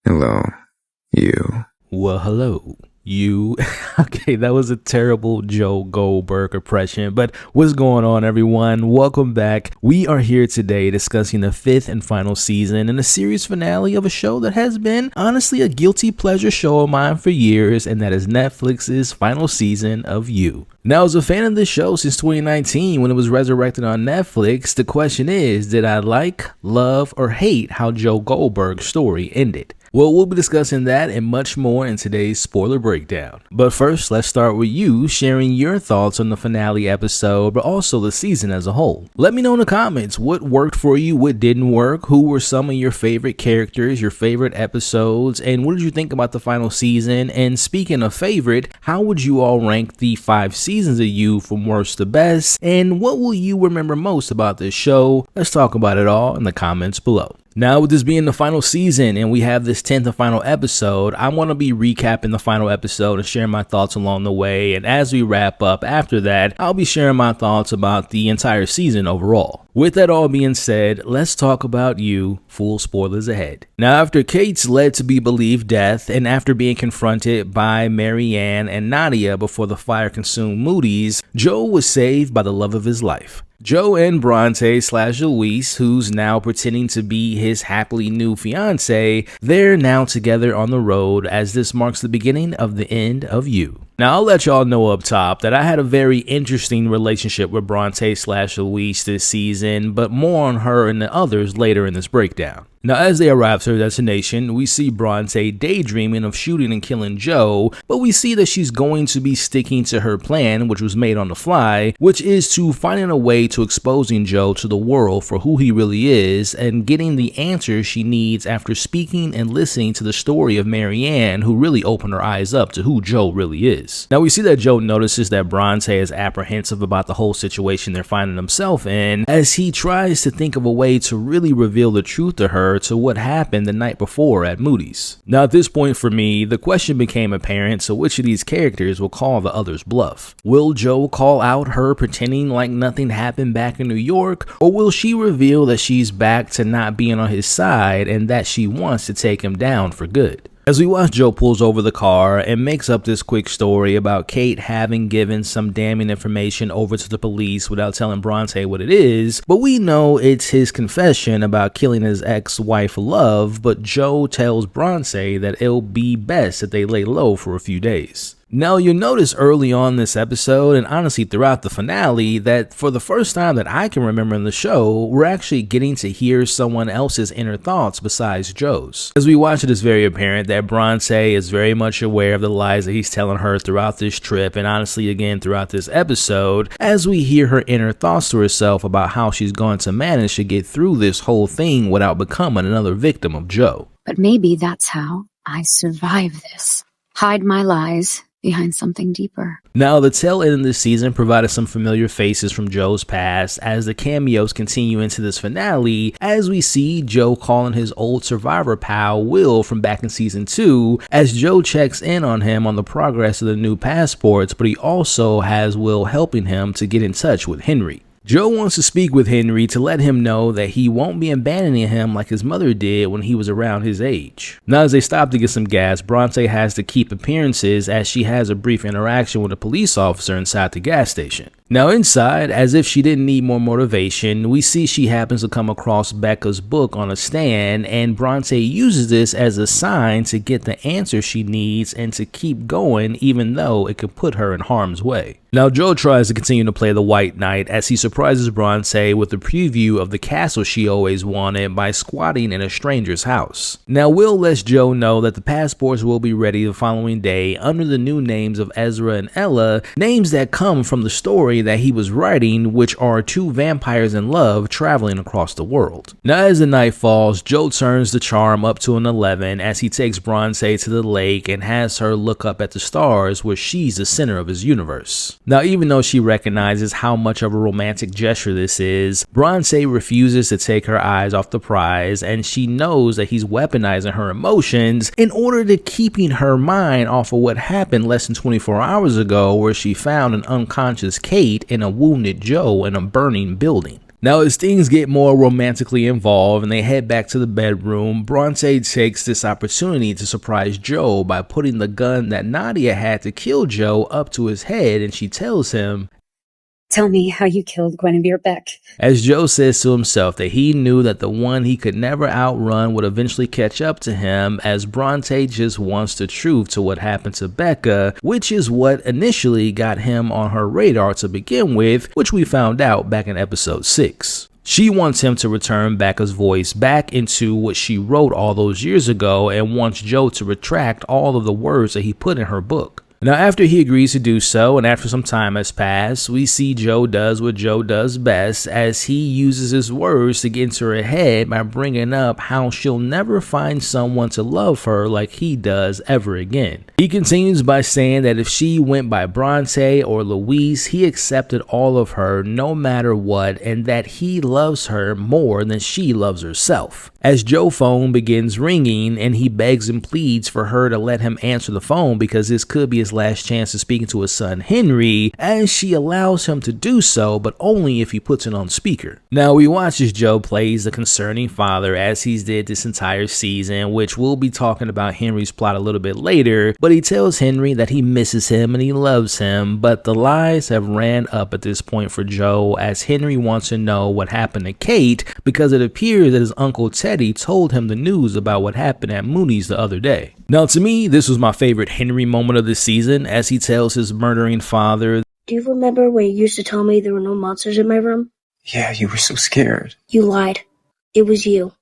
Hello, you. Well, hello, you. Okay, that was a terrible Joe Goldberg impression, but what's going on, everyone? Welcome back. We are here today discussing the fifth and final season and the series finale of a show that has been, honestly, a guilty pleasure show of mine for years, and that is Netflix's final season of You. Now, as a fan of this show since 2019 when it was resurrected on Netflix, the question is, did I like, love, or hate how Joe Goldberg's story ended? Well, we'll be discussing that and much more in today's spoiler breakdown. But first, let's start with you sharing your thoughts on the finale episode, but also the season as a whole. Let me know in the comments what worked for you, what didn't work, who were some of your favorite characters, your favorite episodes, and what did you think about the final season? And speaking of favorite, how would you all rank the 5 seasons of You from worst to best? And what will you remember most about this show? Let's talk about it all in the comments below. Now, with this being the final season and we have this 10th and final episode, I want to be recapping the final episode and sharing my thoughts along the way. And as we wrap up after that, I'll be sharing my thoughts about the entire season overall. With that all being said, let's talk about You, full spoilers ahead. Now, after Kate's led to be believed death and after being confronted by Marianne and Nadia before the fire consumed Moody's, Joe was saved by the love of his life. Joe and Bronte/Louise, who's now pretending to be his happily new fiance, they're now together on the road as this marks the beginning of the end of You. Now, I'll let y'all know up top that I had a very interesting relationship with Bronte/Louise this season, but more on her and the others later in this breakdown. Now, as they arrive to their destination, we see Bronte daydreaming of shooting and killing Joe, but we see that she's going to be sticking to her plan, which was made on the fly, which is to finding a way to exposing Joe to the world for who he really is and getting the answers she needs after speaking and listening to the story of Marianne, who really opened her eyes up to who Joe really is. Now, we see that Joe notices that Bronte is apprehensive about the whole situation they're finding himself in as he tries to think of a way to really reveal the truth to her to what happened the night before at Moody's. Now, at this point for me, the question became apparent, so which of these characters will call the other's bluff? Will Joe call out her pretending like nothing happened back in New York, or will she reveal that she's back to not being on his side and that she wants to take him down for good? As we watch, Joe pulls over the car and makes up this quick story about Kate having given some damning information over to the police without telling Bronte what it is, but we know it's his confession about killing his ex-wife Love, but Joe tells Bronte that it'll be best that they lay low for a few days. Now, you'll notice early on this episode, and honestly throughout the finale, that for the first time that I can remember in the show, we're actually getting to hear someone else's inner thoughts besides Joe's. As we watch, it is very apparent that Bronte is very much aware of the lies that he's telling her throughout this trip, and honestly again throughout this episode, as we hear her inner thoughts to herself about how she's going to manage to get through this whole thing without becoming another victim of Joe. But maybe that's how I survive this. Hide my lies behind something deeper. Now, the tail end of this season provided some familiar faces from Joe's past as the cameos continue into this finale, as we see Joe calling his old survivor pal Will from back in season 2, as Joe checks in on him on the progress of the new passports, but he also has Will helping him to get in touch with Henry. Joe wants to speak with Henry to let him know that he won't be abandoning him like his mother did when he was around his age. Now, as they stop to get some gas, Bronte has to keep appearances as she has a brief interaction with a police officer inside the gas station. Now, inside, as if she didn't need more motivation, we see she happens to come across Becca's book on a stand, and Bronte uses this as a sign to get the answer she needs and to keep going even though it could put her in harm's way. Now, Joe tries to continue to play the White Knight as he surprises Bronte with a preview of the castle she always wanted by squatting in a stranger's house. Now, Will lets Joe know that the passports will be ready the following day under the new names of Ezra and Ella, names that come from the story that he was writing, which are two vampires in love traveling across the world. Now, as the night falls, Joe turns the charm up to an 11 as he takes Bronte to the lake and has her look up at the stars where she's the center of his universe. Now, even though she recognizes how much of a romantic gesture this is, Bronte refuses to take her eyes off the prize, and she knows that he's weaponizing her emotions in order to keeping her mind off of what happened less than 24 hours ago, where she found an unconscious Kate and a wounded Joe in a burning building. Now, as things get more romantically involved and they head back to the bedroom, Bronte takes this opportunity to surprise Joe by putting the gun that Nadia had to kill Joe up to his head, and she tells him, Tell me how you killed Guinevere Beck. As Joe says to himself that he knew that the one he could never outrun would eventually catch up to him, as Bronte just wants the truth to what happened to Becca, which is what initially got him on her radar to begin with, which we found out back in episode 6. She wants him to return Becca's voice back into what she wrote all those years ago, and wants Joe to retract all of the words that he put in her book. Now, after he agrees to do so, and after some time has passed, we see Joe does what Joe does best, as he uses his words to get into her head by bringing up how she'll never find someone to love her like he does ever again. He continues by saying that if she went by Bronte or Louise, he accepted all of her no matter what, and that he loves her more than she loves herself. As Joe's phone begins ringing, and he begs and pleads for her to let him answer the phone because this could be his last chance of speaking to his son Henry, as she allows him to do so, but only if he puts it on speaker. Now we watch as Joe plays the concerning father as he's did this entire season, which we'll be talking about Henry's plot a little bit later, but he tells Henry that he misses him and he loves him, but the lies have ran up at this point for Joe, as Henry wants to know what happened to Kate because it appears that his uncle Teddy told him the news about what happened at Mooney's the other day. Now, to me, this was my favorite Henry moment of the season, as he tells his murdering father, Do you remember when you used to tell me there were no monsters in my room? Yeah, you were so scared. You lied. It was you.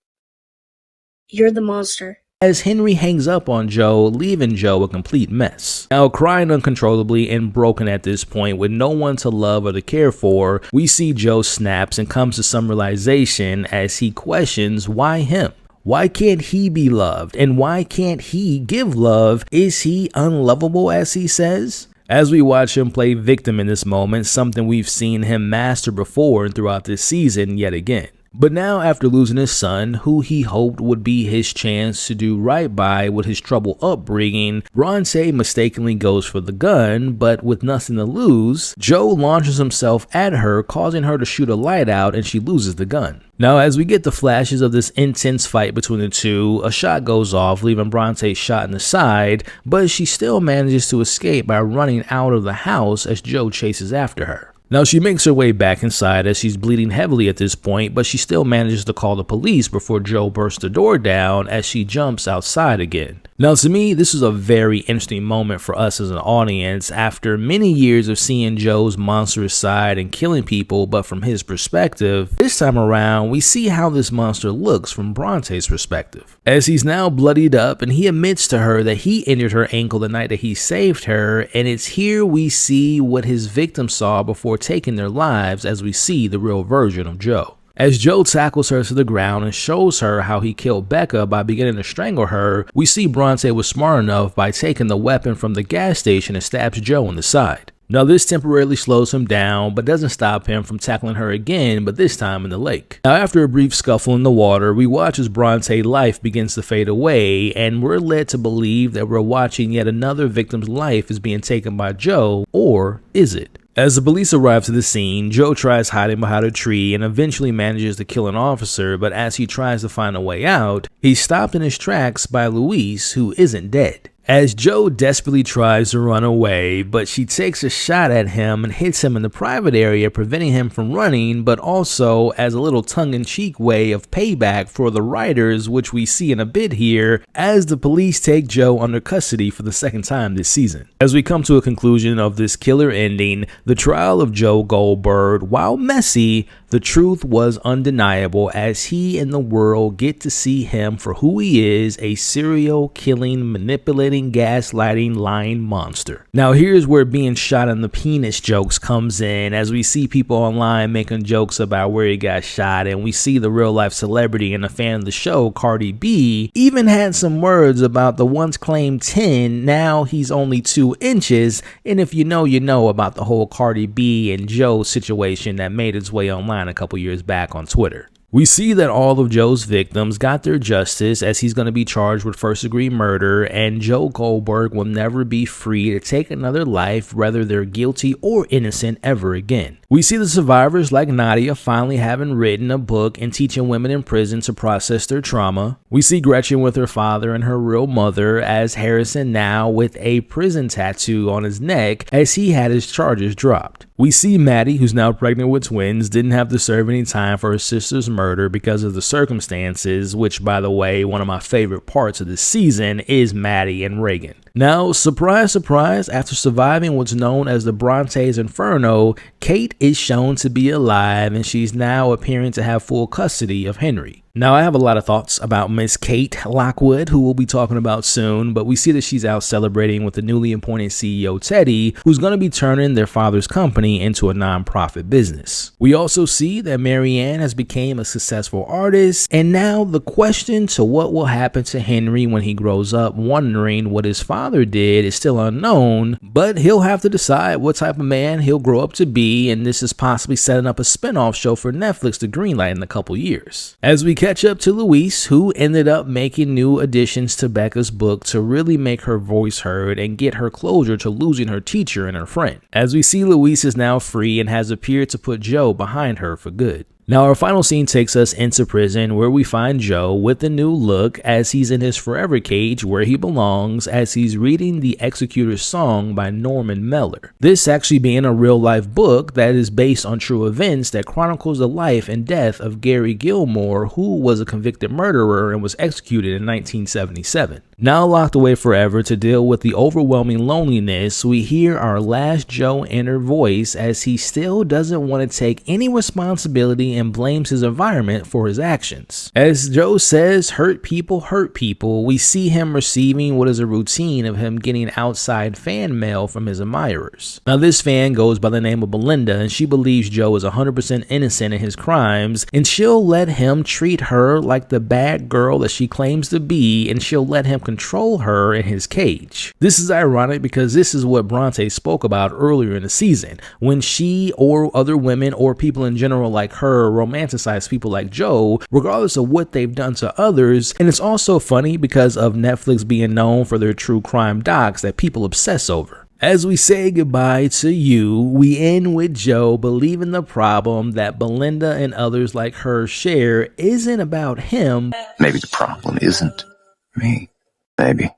You're the monster. As Henry hangs up on Joe, leaving Joe a complete mess. Now, crying uncontrollably and broken at this point with no one to love or to care for, we see Joe snaps and comes to some realization as he questions why him. Why can't he be loved? And why can't he give love? Is he unlovable, as he says? As we watch him play victim in this moment, something we've seen him master before and throughout this season yet again. But now, after losing his son, who he hoped would be his chance to do right by with his troubled upbringing, Bronte mistakenly goes for the gun, but with nothing to lose, Joe launches himself at her, causing her to shoot a light out, and she loses the gun. Now, as we get the flashes of this intense fight between the two, a shot goes off, leaving Bronte shot in the side, but she still manages to escape by running out of the house as Joe chases after her. Now, she makes her way back inside as she's bleeding heavily at this point, but she still manages to call the police before Joe bursts the door down as she jumps outside again. Now, to me, this is a very interesting moment for us as an audience after many years of seeing Joe's monstrous side and killing people, but from his perspective. This time around, we see how this monster looks from Bronte's perspective, as he's now bloodied up and he admits to her that he injured her ankle the night that he saved her, and it's here we see what his victims saw before taking their lives, as we see the real version of Joe. As Joe tackles her to the ground and shows her how he killed Becca by beginning to strangle her, we see Bronte was smart enough by taking the weapon from the gas station and stabs Joe in the side. Now, this temporarily slows him down, but doesn't stop him from tackling her again, but this time in the lake. Now, after a brief scuffle in the water, we watch as Bronte's life begins to fade away, and we're led to believe that we're watching yet another victim's life is being taken by Joe, or is it? As the police arrive to the scene, Joe tries hiding behind a tree and eventually manages to kill an officer, but as he tries to find a way out, he's stopped in his tracks by Louise, who isn't dead. As Joe desperately tries to run away, but she takes a shot at him and hits him in the private area, preventing him from running, but also as a little tongue-in-cheek way of payback for the writers, which we see in a bit here, as the police take Joe under custody for the second time this season. As we come to a conclusion of this killer ending, the trial of Joe Goldberg, while messy, the truth was undeniable, as he and the world get to see him for who he is, a serial killing, manipulating, gaslighting, lying monster. Now, here's where being shot in the penis jokes comes in, as we see people online making jokes about where he got shot, and we see the real life celebrity and a fan of the show, Cardi B, even had some words about the once claimed 10, now he's only 2 inches, and if you know about the whole Cardi B and Joe situation that made its way online a couple years back on Twitter. We see that all of Joe's victims got their justice, as he's going to be charged with first-degree murder, and Joe Goldberg will never be free to take another life, whether they're guilty or innocent, ever again. We see the survivors like Nadia finally having written a book and teaching women in prison to process their trauma. We see Gretchen with her father and her real mother, as Harrison now with a prison tattoo on his neck as he had his charges dropped. We see Maddie, who's now pregnant with twins, didn't have to serve any time for her sister's murder because of the circumstances, which, by the way, one of my favorite parts of this season is Maddie and Reagan. Now, surprise, surprise, after surviving what's known as the Bronte's Inferno, Kate is shown to be alive and she's now appearing to have full custody of Henry. Now, I have a lot of thoughts about Miss Kate Lockwood, who we'll be talking about soon, but we see that she's out celebrating with the newly appointed CEO, Teddy, who's going to be turning their father's company into a non-profit business. We also see that Marianne has become a successful artist, and now the question to what will happen to Henry when he grows up, wondering what his father did, is still unknown, but he'll have to decide what type of man he'll grow up to be, and this is possibly setting up a spin-off show for Netflix to greenlight in a couple years. As we catch up to Louise, who ended up making new additions to Becca's book to really make her voice heard and get her closure to losing her teacher and her friend. As we see, Louise is now free and has appeared to put Joe behind her for good. Now, our final scene takes us into prison, where we find Joe with a new look as he's in his forever cage where he belongs, as he's reading The Executor's Song by Norman Mailer. This actually being a real-life book that is based on true events that chronicles the life and death of Gary Gilmore, who was a convicted murderer and was executed in 1977. Now locked away forever to deal with the overwhelming loneliness, we hear our last Joe inner voice as he still doesn't want to take any responsibility and blames his environment for his actions. As Joe says, hurt people, we see him receiving what is a routine of him getting outside fan mail from his admirers. Now, this fan goes by the name of Belinda, and she believes Joe is 100% innocent in his crimes, and she'll let him treat her like the bad girl that she claims to be, and she'll let him control her in his cage. This is ironic because this is what Bronte spoke about earlier in the season, when she or other women or people in general like her romanticize people like Joe, regardless of what they've done to others. And it's also funny because of Netflix being known for their true crime docs that people obsess over. As we say goodbye to you, we end with Joe believing the problem that Belinda and others like her share isn't about him. Maybe the problem isn't me. Maybe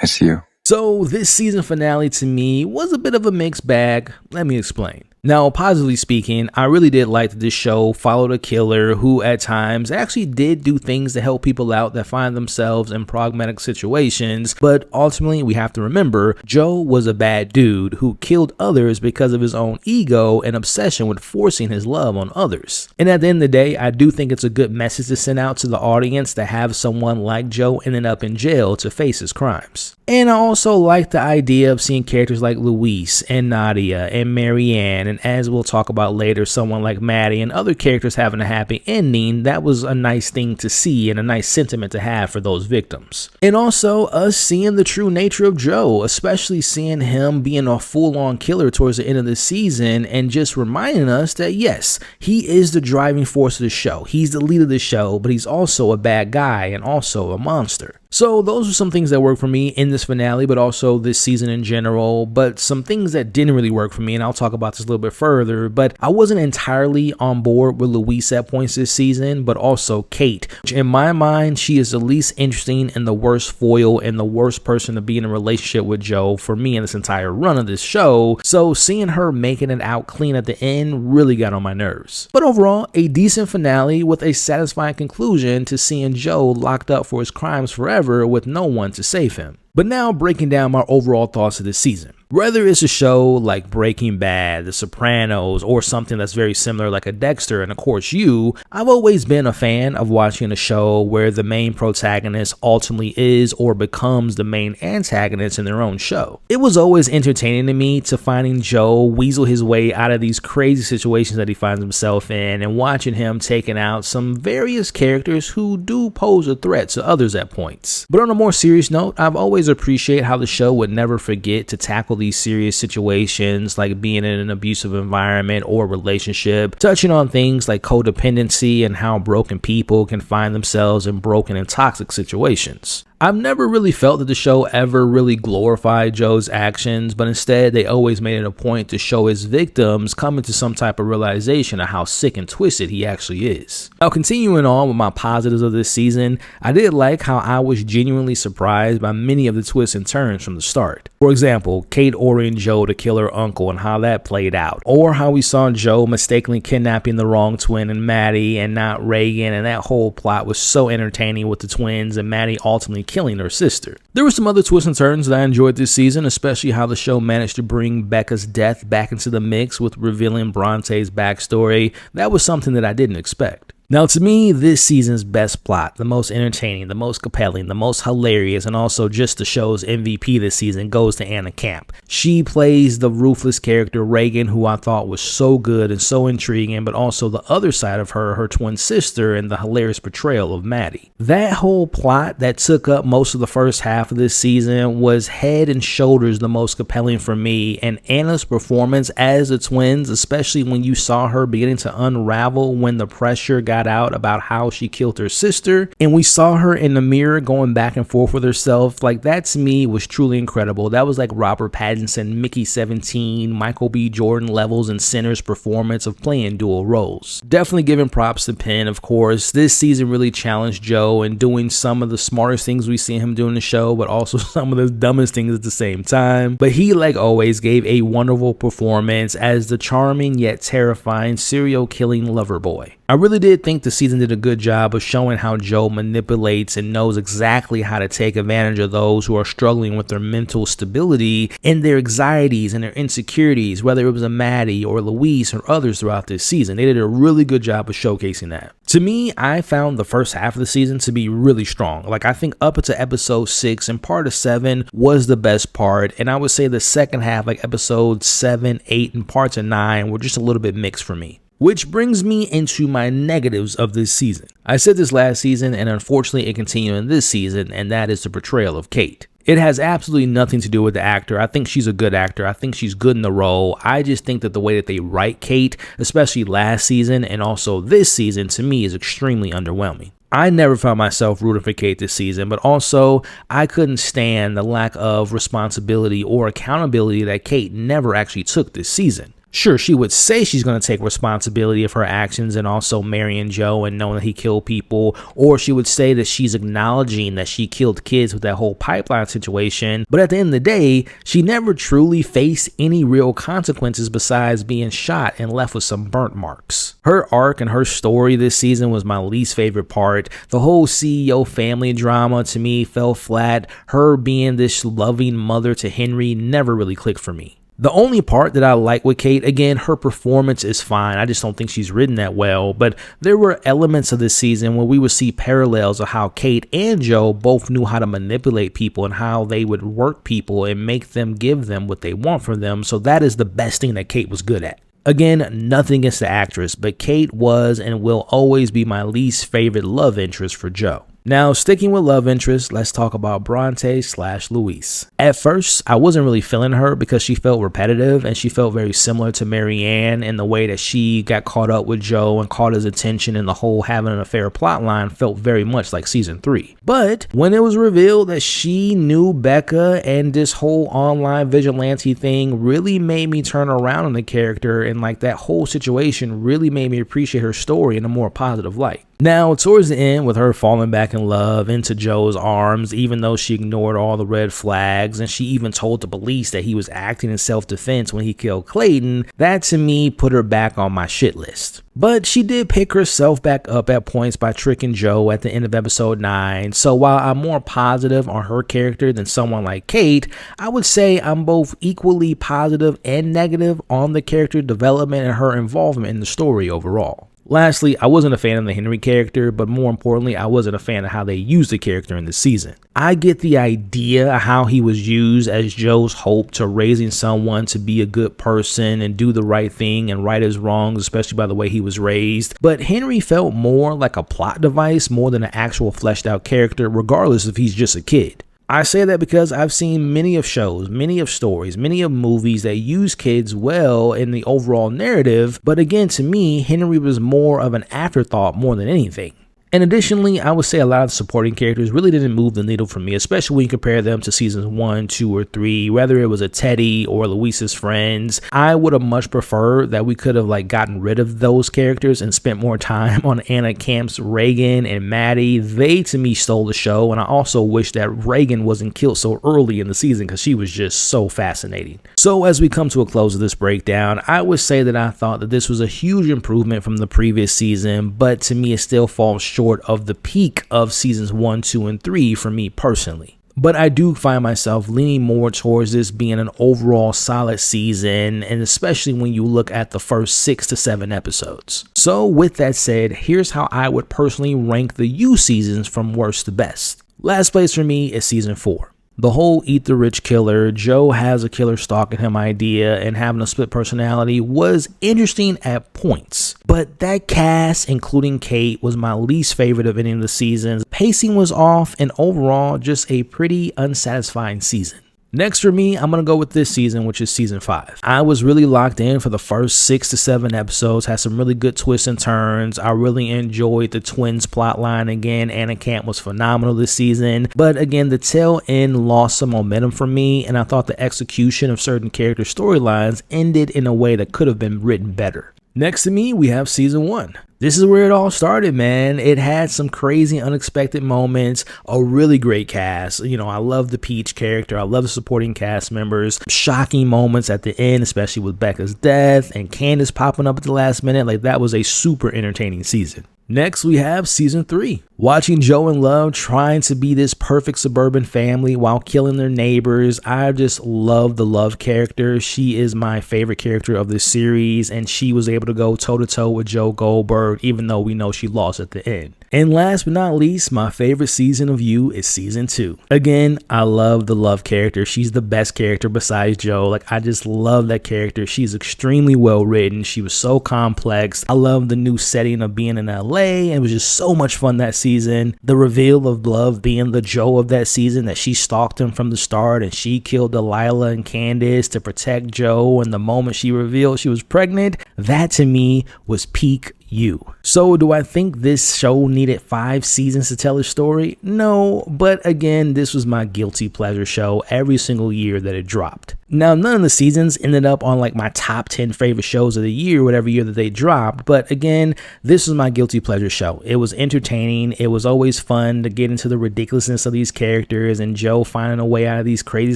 it's you. So this season finale to me was a bit of a mixed bag. Let me explain. Now, positively speaking, I really did like that this show followed a killer who at times actually did do things to help people out that find themselves in problematic situations, but ultimately we have to remember Joe was a bad dude who killed others because of his own ego and obsession with forcing his love on others. And at the end of the day, I do think it's a good message to send out to the audience to have someone like Joe ending up in jail to face his crimes. And I also like the idea of seeing characters like Louise and Nadia and Marianne, and as we'll talk about later, someone like Maddie and other characters having a happy ending. That was a nice thing to see and a nice sentiment to have for those victims. And also us seeing the true nature of Joe, especially seeing him being a full-on killer towards the end of the season and just reminding us that yes, he is the driving force of the show. He's the lead of the show, but he's also a bad guy and also a monster. So those are some things that work for me in this finale, but also this season in general, but some things that didn't really work for me, and I'll talk about this a little bit further, but I wasn't entirely on board with Louise at points this season, but also Kate, which in my mind, she is the least interesting and the worst foil and the worst person to be in a relationship with Joe for me in this entire run of this show, so seeing her making it out clean at the end really got on my nerves. But overall, a decent finale with a satisfying conclusion to seeing Joe locked up for his crimes forever with no one to save him. But now breaking down my overall thoughts of this season. Whether it's a show like Breaking Bad, The Sopranos, or something that's very similar like a Dexter and of course You, I've always been a fan of watching a show where the main protagonist ultimately is or becomes the main antagonist in their own show. It was always entertaining to me to finding Joe weasel his way out of these crazy situations that he finds himself in and watching him taking out some various characters who do pose a threat to others at points. But on a more serious note, I've always appreciated how the show would never forget to tackle these serious situations like being in an abusive environment or relationship, touching on things like codependency and how broken people can find themselves in broken and toxic situations. I've never really felt that the show ever really glorified Joe's actions, but instead they always made it a point to show his victims coming to some type of realization of how sick and twisted he actually is. Now, continuing on with my positives of this season, I did like how I was genuinely surprised by many of the twists and turns from the start. For example, Kate ordering Joe to kill her uncle and how that played out, or how we saw Joe mistakenly kidnapping the wrong twin and Maddie and not Reagan, and that whole plot was so entertaining with the twins and Maddie ultimately killing her sister. There were some other twists and turns that I enjoyed this season, especially how the show managed to bring Becca's death back into the mix with revealing Bronte's backstory. That was something that I didn't expect. Now, to me, this season's best plot, the most entertaining, the most compelling, the most hilarious, and also just the show's MVP this season goes to Anna Camp. She plays the ruthless character Reagan, who I thought was so good and so intriguing, but also the other side of her twin sister, and the hilarious portrayal of Maddie. That whole plot that took up most of the first half of this season was head and shoulders the most compelling for me, and Anna's performance as the twins, especially when you saw her beginning to unravel when the pressure got out about how she killed her sister, and we saw her in the mirror going back and forth with herself, like that to me was truly incredible. That was like Robert Pattinson, Mickey 17, Michael B. Jordan levels and Sinner's performance of playing dual roles. Definitely giving props to Penn, of course. This season really challenged Joe in doing some of the smartest things we see him do in the show, but also some of the dumbest things at the same time. But he, like always, gave a wonderful performance as the charming yet terrifying serial killing lover boy. I really did think the season did a good job of showing how Joe manipulates and knows exactly how to take advantage of those who are struggling with their mental stability and their anxieties and their insecurities, whether it was a Maddie or Luis or others throughout this season. They did a really good job of showcasing that. To me, I found the first half of the season to be really strong. Like, I think up until episode 6 and part of 7 was the best part, and I would say the second half, like episodes 7, 8, and parts of 9 were just a little bit mixed for me. Which brings me into my negatives of this season. I said this last season, and unfortunately it continued in this season, and that is the portrayal of Kate. It has absolutely nothing to do with the actor. I think she's a good actor. I think she's good in the role. I just think that the way that they write Kate, especially last season and also this season, to me is extremely underwhelming. I never found myself rooting for Kate this season, but also I couldn't stand the lack of responsibility or accountability that Kate never actually took this season. Sure, she would say she's going to take responsibility of her actions and also marrying Joe and knowing that he killed people, or she would say that she's acknowledging that she killed kids with that whole pipeline situation, but at the end of the day, she never truly faced any real consequences besides being shot and left with some burnt marks. Her arc and her story this season was my least favorite part. The whole CEO family drama to me fell flat. Her being this loving mother to Henry never really clicked for me. The only part that I like with Kate, again, her performance is fine. I just don't think she's written that well. But there were elements of this season where we would see parallels of how Kate and Joe both knew how to manipulate people and how they would work people and make them give them what they want from them. So that is the best thing that Kate was good at. Again, nothing against the actress, but Kate was and will always be my least favorite love interest for Joe. Now, sticking with love interest, let's talk about Bronte/Luis. At first, I wasn't really feeling her because she felt repetitive and she felt very similar to Marianne in the way that she got caught up with Joe and caught his attention, and the whole having an affair plotline felt very much like season 3. But when it was revealed that she knew Becca and this whole online vigilante thing really made me turn around on the character, and like that whole situation really made me appreciate her story in a more positive light. Now, towards the end, with her falling back in love into Joe's arms, even though she ignored all the red flags, and she even told the police that he was acting in self-defense when he killed Clayton, that to me put her back on my shit list. But she did pick herself back up at points by tricking Joe at the end of episode 9, so while I'm more positive on her character than someone like Kate, I would say I'm both equally positive and negative on the character development and her involvement in the story overall. Lastly, I wasn't a fan of the Henry character, but more importantly, I wasn't a fan of how they used the character in this season. I get the idea of how he was used as Joe's hope to raising someone to be a good person and do the right thing and right his wrongs, especially by the way he was raised. But Henry felt more like a plot device more than an actual fleshed out character, regardless if he's just a kid. I say that because I've seen many of shows, many of stories, many of movies that use kids well in the overall narrative, but again, to me, Henry was more of an afterthought more than anything. And additionally, I would say a lot of the supporting characters really didn't move the needle for me, especially when you compare them to seasons 1, 2, or 3, whether it was a Teddy or Luis's friends. I would have much preferred that we could have gotten rid of those characters and spent more time on Anna Camp's Reagan and Maddie. They to me stole the show, and I also wish that Reagan wasn't killed so early in the season because she was just so fascinating. So as we come to a close of this breakdown, I would say that I thought that this was a huge improvement from the previous season, but to me it still falls short of the peak of seasons 1, 2, and 3 for me personally. But I do find myself leaning more towards this being an overall solid season, and especially when you look at the first 6 to 7 episodes. So with that said, here's how I would personally rank the You seasons from worst to best. Last place for me is season 4. The whole eat the rich killer, Joe has a killer stalking him idea and having a split personality was interesting at points. But that cast, including Kate, was my least favorite of any of the seasons. Pacing was off and overall just a pretty unsatisfying season. Next for me, I'm going to go with this season, which is season 5. I was really locked in for the first 6 to 7 episodes, had some really good twists and turns. I really enjoyed the twins plotline again. Anna Camp was phenomenal this season. But again, the tail end lost some momentum for me, and I thought the execution of certain character storylines ended in a way that could have been written better. Next to me, we have season 1. This is where it all started, man. It had some crazy, unexpected moments, a really great cast. I love the Peach character. I love the supporting cast members. Shocking moments at the end, especially with Becca's death and Candace popping up at the last minute. That was a super entertaining season. Next, we have season 3. Watching Joe and Love trying to be this perfect suburban family while killing their neighbors. I just love the Love character. She is my favorite character of this series, and she was able to go toe-to-toe with Joe Goldberg, even though we know she lost at the end. And last but not least, my favorite season of You is season 2. Again, I love the Love character. She's the best character besides Joe. I just love that character. She's extremely well written. She was so complex. I love the new setting of being in LA. It was just so much fun that season. The reveal of Love being the Joe of that season, that she stalked him from the start and she killed Delilah and Candace to protect Joe, and the moment she revealed she was pregnant, that to me was peak You. So do I think this show needed 5 seasons to tell a story? No, but again, this was my guilty pleasure show every single year that it dropped. Now, none of the seasons ended up on my top 10 favorite shows of the year, whatever year that they dropped. But again, this was my guilty pleasure show. It was entertaining. It was always fun to get into the ridiculousness of these characters and Joe finding a way out of these crazy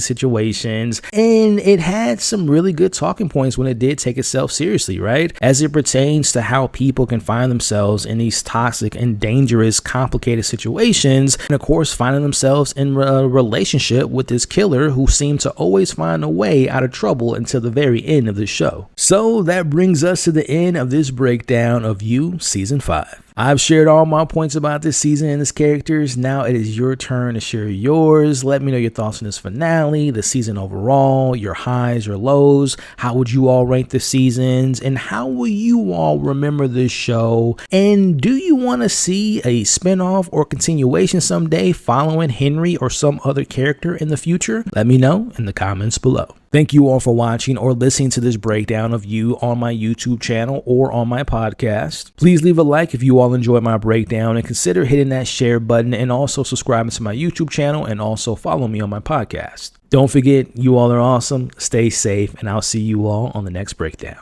situations. And it had some really good talking points when it did take itself seriously, right? As it pertains to how people can find themselves in these toxic and dangerous, complicated situations. And of course, finding themselves in a relationship with this killer who seemed to always find a way out of trouble until the very end of the show. So that brings us to the end of this breakdown of You Season 5. I've shared all my points about this season and its characters. Now it is your turn to share yours. Let me know your thoughts on this finale, the season overall, your highs, your lows. How would you all rank the seasons? And how will you all remember this show? And do you want to see a spinoff or continuation someday following Henry or some other character in the future? Let me know in the comments below. Thank you all for watching or listening to this breakdown of You on my YouTube channel or on my podcast. Please leave a like if you all enjoyed my breakdown, and consider hitting that share button, and also subscribing to my YouTube channel, and also follow me on my podcast. Don't forget, you all are awesome. Stay safe, and I'll see you all on the next breakdown.